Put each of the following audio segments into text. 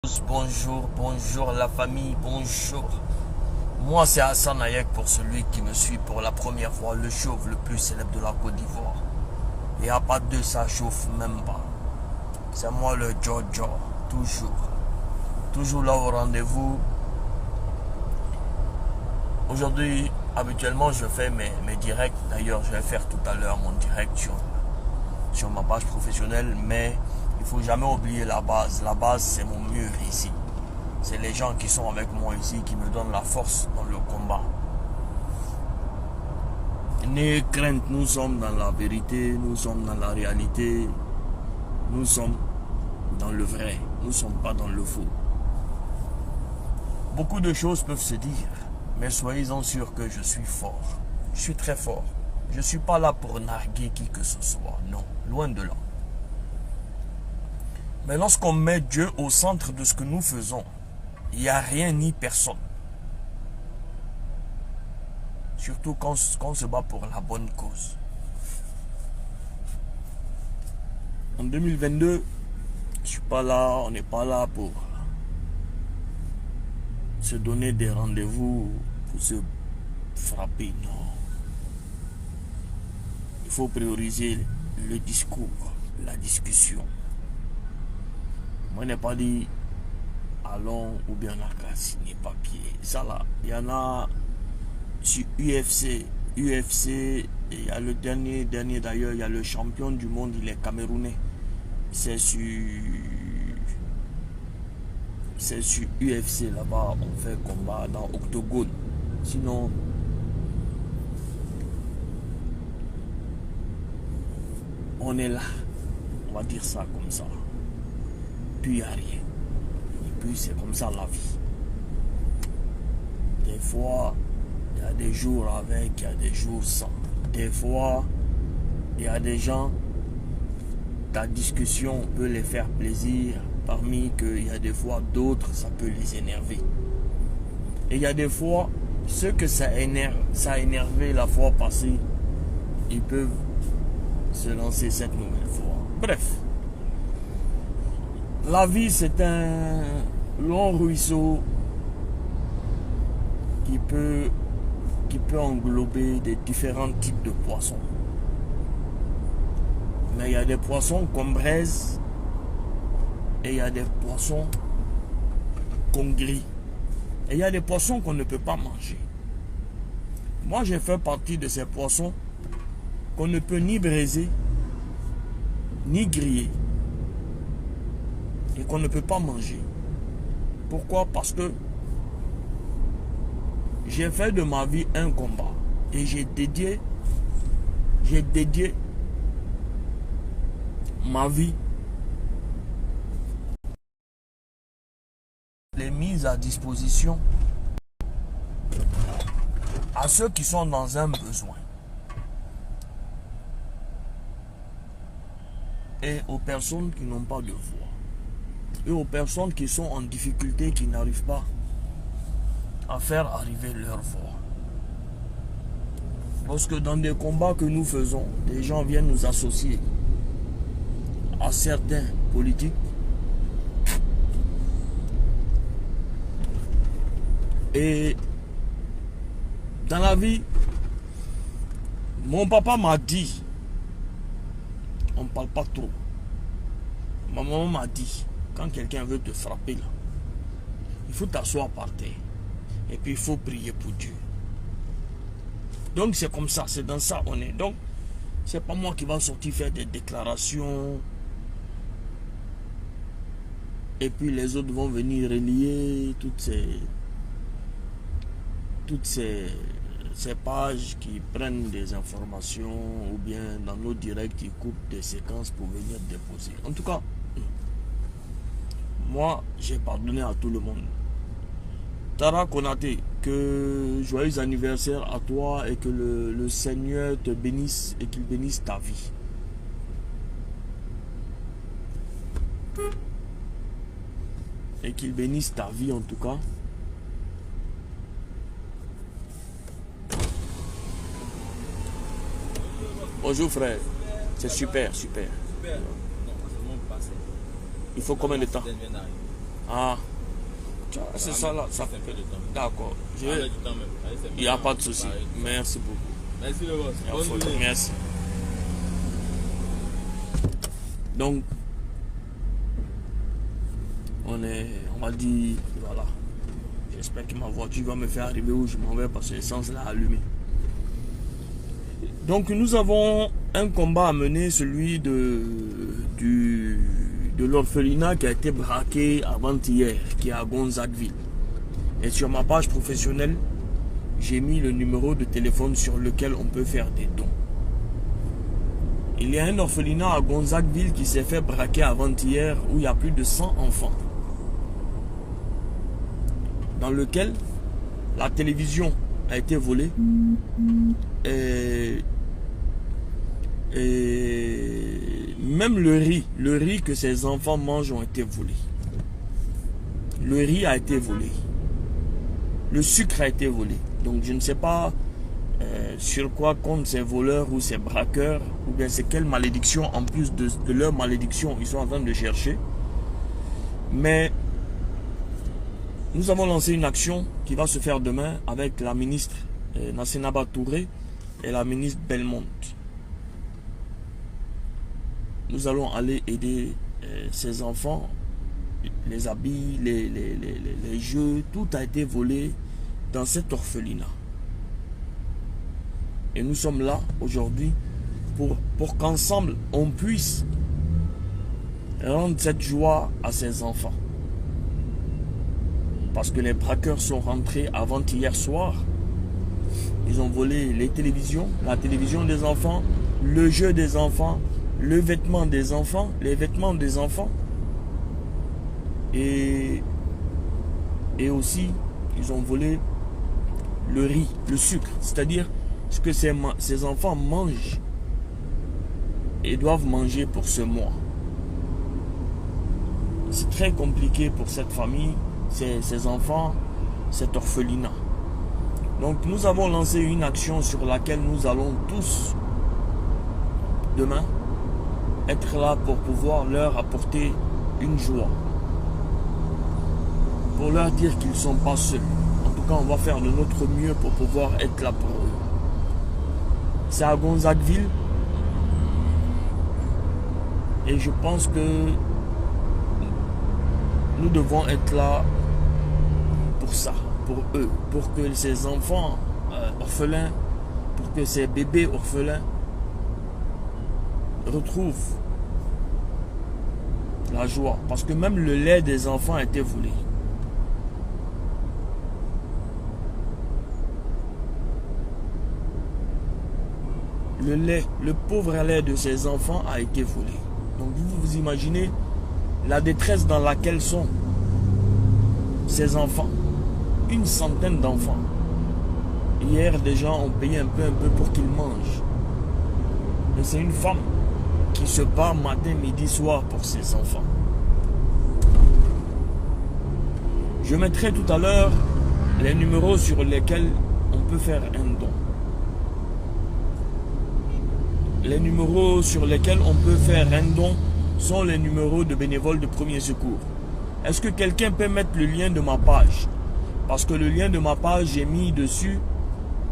Bonjour, bonjour la famille, bonjour. Moi c'est Hassan Ayek pour celui qui me suit pour la première fois, le chauve le plus célèbre de la Côte d'Ivoire. Il n'y a pas de ça chauffe même pas. C'est moi le Jojo, toujours. Toujours là au rendez-vous. Aujourd'hui, habituellement je fais mes directs. D'ailleurs je vais faire tout à l'heure mon direct sur ma page professionnelle, mais il faut jamais oublier la base. La base, c'est mon mur ici. C'est les gens qui sont avec moi ici qui me donnent la force dans le combat. N'ayez crainte, nous sommes dans la vérité, nous sommes dans la réalité, nous sommes dans le vrai, nous ne sommes pas dans le faux. Beaucoup de choses peuvent se dire, mais soyez-en sûrs que je suis fort. Je suis très fort. Je ne suis pas là pour narguer qui que ce soit, non, loin de là. Mais lorsqu'on met Dieu au centre de ce que nous faisons, il n'y a rien ni personne. Surtout quand on se bat pour la bonne cause. En 2022, je suis pas là, on n'est pas là pour se donner des rendez-vous, pour se frapper, non. Il faut prioriser le discours, la discussion. Moi, je n'ai pas dit allons ou bien on a qu'à signer papier. Ça là, il y en a sur UFC. UFC, il y a le dernier d'ailleurs, il y a le champion du monde, il est camerounais. C'est sur UFC là-bas, on fait combat dans Octogone. Sinon, on est là. On va dire ça comme ça. Puis il n'y a rien. Et puis c'est comme ça la vie. Des fois, il y a des jours avec, il y a des jours sans. Des fois, il y a des gens, ta discussion peut les faire plaisir, parmi qu'il y a des fois d'autres, ça peut les énerver. Et il y a des fois, ceux que ça a énervé la fois passée, ils peuvent se lancer cette nouvelle fois. Bref. La vie, c'est un long ruisseau qui peut englober des différents types de poissons. Mais il y a des poissons qu'on braise et il y a des poissons qu'on grille. Et il y a des poissons qu'on ne peut pas manger. Moi, j'ai fait partie de ces poissons qu'on ne peut ni braiser, ni griller. Et qu'on ne peut pas manger. Pourquoi? Parce que j'ai fait de ma vie un combat. Et j'ai dédié ma vie, les mises à disposition à ceux qui sont dans un besoin. Et aux personnes qui n'ont pas de voix. Et aux personnes qui sont en difficulté, qui n'arrivent pas à faire arriver leur voix. Parce que dans des combats que nous faisons, des gens viennent nous associer à certains politiques. Et dans la vie, mon papa m'a dit, on ne parle pas trop. Ma maman m'a dit, quand quelqu'un veut te frapper là, il faut t'asseoir par terre. Et puis il faut prier pour Dieu. Donc c'est comme ça, c'est dans ça on est. Donc, c'est pas moi qui va sortir faire des déclarations. Et puis les autres vont venir relier toutes ces pages qui prennent des informations ou bien dans nos directs ils coupent des séquences pour venir déposer. En tout cas, moi j'ai pardonné à tout le monde. Tara Konaté, que joyeux anniversaire à toi et que le Seigneur te bénisse et qu'il bénisse ta vie. Et qu'il bénisse ta vie en tout cas. Bonjour frère. C'est super, super. Il faut combien de temps? Ah, c'est ça là. Ça... D'accord. Il n'y a pas de souci. Merci beaucoup. Merci le boss. Bonne journée. Merci. Donc, on va dire, voilà. J'espère que ma voiture va me faire arriver où je m'en vais parce que l'essence l'a allumé. Donc, nous avons un combat à mener, celui de l'orphelinat qui a été braqué avant-hier, qui est à Gonzagueville. Et sur ma page professionnelle, j'ai mis le numéro de téléphone sur lequel on peut faire des dons. Il y a un orphelinat à Gonzagueville qui s'est fait braquer avant-hier où il y a plus de 100 enfants. Dans lequel la télévision a été volée et même le riz que ces enfants mangent ont été volés. Le riz a été volé. Le sucre a été volé. Donc je ne sais pas sur quoi comptent ces voleurs ou ces braqueurs, ou bien c'est quelle malédiction en plus de leur malédiction ils sont en train de chercher. Mais nous avons lancé une action qui va se faire demain avec la ministre Nassenaba Touré et la ministre Belmonte. Nous allons aller aider ces enfants, les habits, les jeux, tout a été volé dans cet orphelinat. Et nous sommes là aujourd'hui pour qu'ensemble on puisse rendre cette joie à ces enfants. Parce que les braqueurs sont rentrés avant-hier soir. Ils ont volé les télévisions, la télévision des enfants, le jeu des enfants, le vêtement des enfants, les vêtements des enfants. Et aussi, ils ont volé le riz, le sucre, c'est-à-dire ce que ces enfants mangent et doivent manger pour ce mois. C'est très compliqué pour cette famille, ces enfants, cet orphelinat. Donc nous avons lancé une action sur laquelle nous allons tous, demain, être là pour pouvoir leur apporter une joie. Pour leur dire qu'ils ne sont pas seuls. En tout cas, on va faire de notre mieux pour pouvoir être là pour eux. C'est à Gonzagueville. Et je pense que nous devons être là pour ça, pour eux, pour que ces enfants orphelins, pour que ces bébés orphelins retrouvent la joie. Parce que même le lait des enfants a été volé. Le lait, le pauvre lait de ces enfants a été volé. Donc vous imaginez la détresse dans laquelle sont ces enfants. Une centaine d'enfants. Hier, des gens ont payé un peu pour qu'ils mangent. Mais c'est une femme qui se bat matin, midi, soir pour ses enfants. Je mettrai tout à l'heure les numéros sur lesquels on peut faire un don. Les numéros sur lesquels on peut faire un don sont les numéros de bénévoles de premier secours. Est-ce que quelqu'un peut mettre le lien de ma page? Parce que le lien de ma page, j'ai mis dessus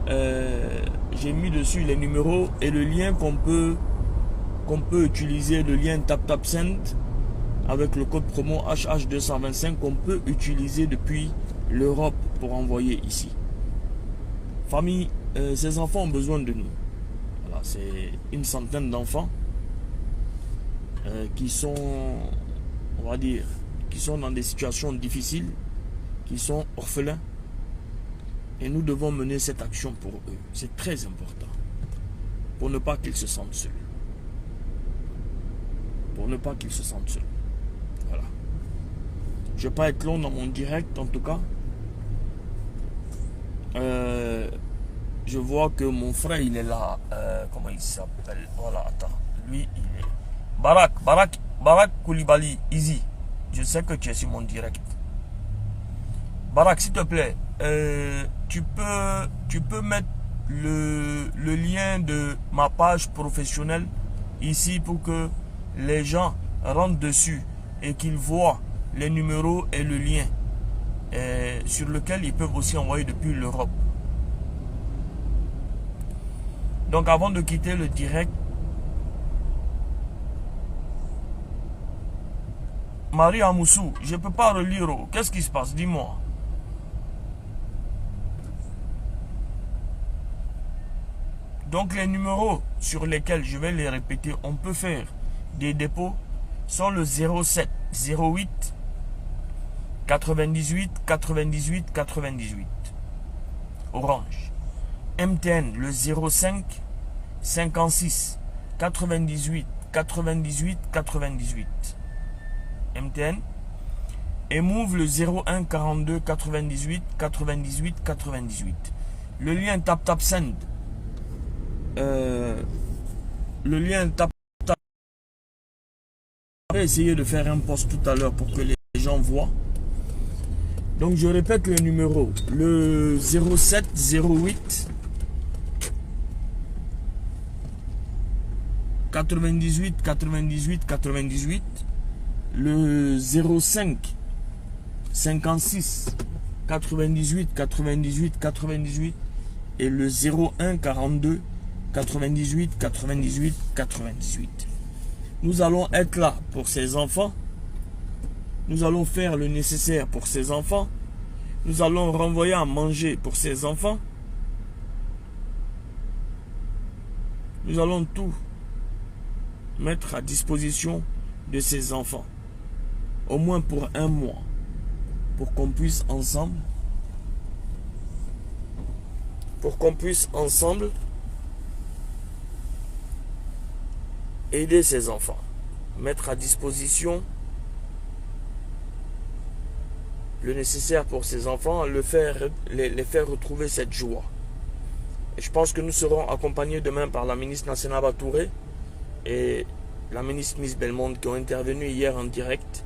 les numéros et le lien qu'on peut utiliser, le lien TapTapSend avec le code promo HH225 qu'on peut utiliser depuis l'Europe pour envoyer ici. Famille, ces enfants ont besoin de nous. Voilà, c'est une centaine d'enfants qui sont, on va dire, qui sont dans des situations difficiles, qui sont orphelins. Et nous devons mener cette action pour eux. C'est très important. Pour ne pas qu'ils se sentent seuls. Pour ne pas qu'ils se sentent seuls. Voilà. Je ne vais pas être long dans mon direct en tout cas. Je vois que mon frère il est là. Comment il s'appelle? Voilà, attends. Lui il est. Barak Koulibaly, Easy. Je sais que tu es sur mon direct. Barak, s'il te plaît, tu peux mettre le lien de ma page professionnelle ici pour que les gens rentrent dessus et qu'ils voient les numéros et le lien sur lequel ils peuvent aussi envoyer depuis l'Europe. Donc avant de quitter le direct, Marie Amoussou, je ne peux pas relire. Qu'est-ce qui se passe? Dis-moi. Donc les numéros sur lesquels je vais les répéter, on peut faire des dépôts, sont le 07 08 98 98 98 Orange. MTN le 05 56 98 98 98 MTN. Et Move le 01 42 98 98 98. Le lien TapTapSend. Le lien TapTap. Je vais essayer de faire un post tout à l'heure pour que les gens voient. Donc je répète le numéro. Le 07 08 98 98 98. Le 05 56 98 98 98 et le 01 42 98 98 98. Nous allons être là pour ces enfants. Nous allons faire le nécessaire pour ces enfants. Nous allons renvoyer à manger pour ces enfants. Nous allons tout mettre à disposition de ces enfants. Au moins pour un mois. Pour qu'on puisse ensemble. Aider ces enfants. Mettre à disposition le nécessaire pour ces enfants, les faire retrouver cette joie. Et je pense que nous serons accompagnés demain par la ministre Nassena Touré et la ministre Miss Belmonde qui ont intervenu hier en direct.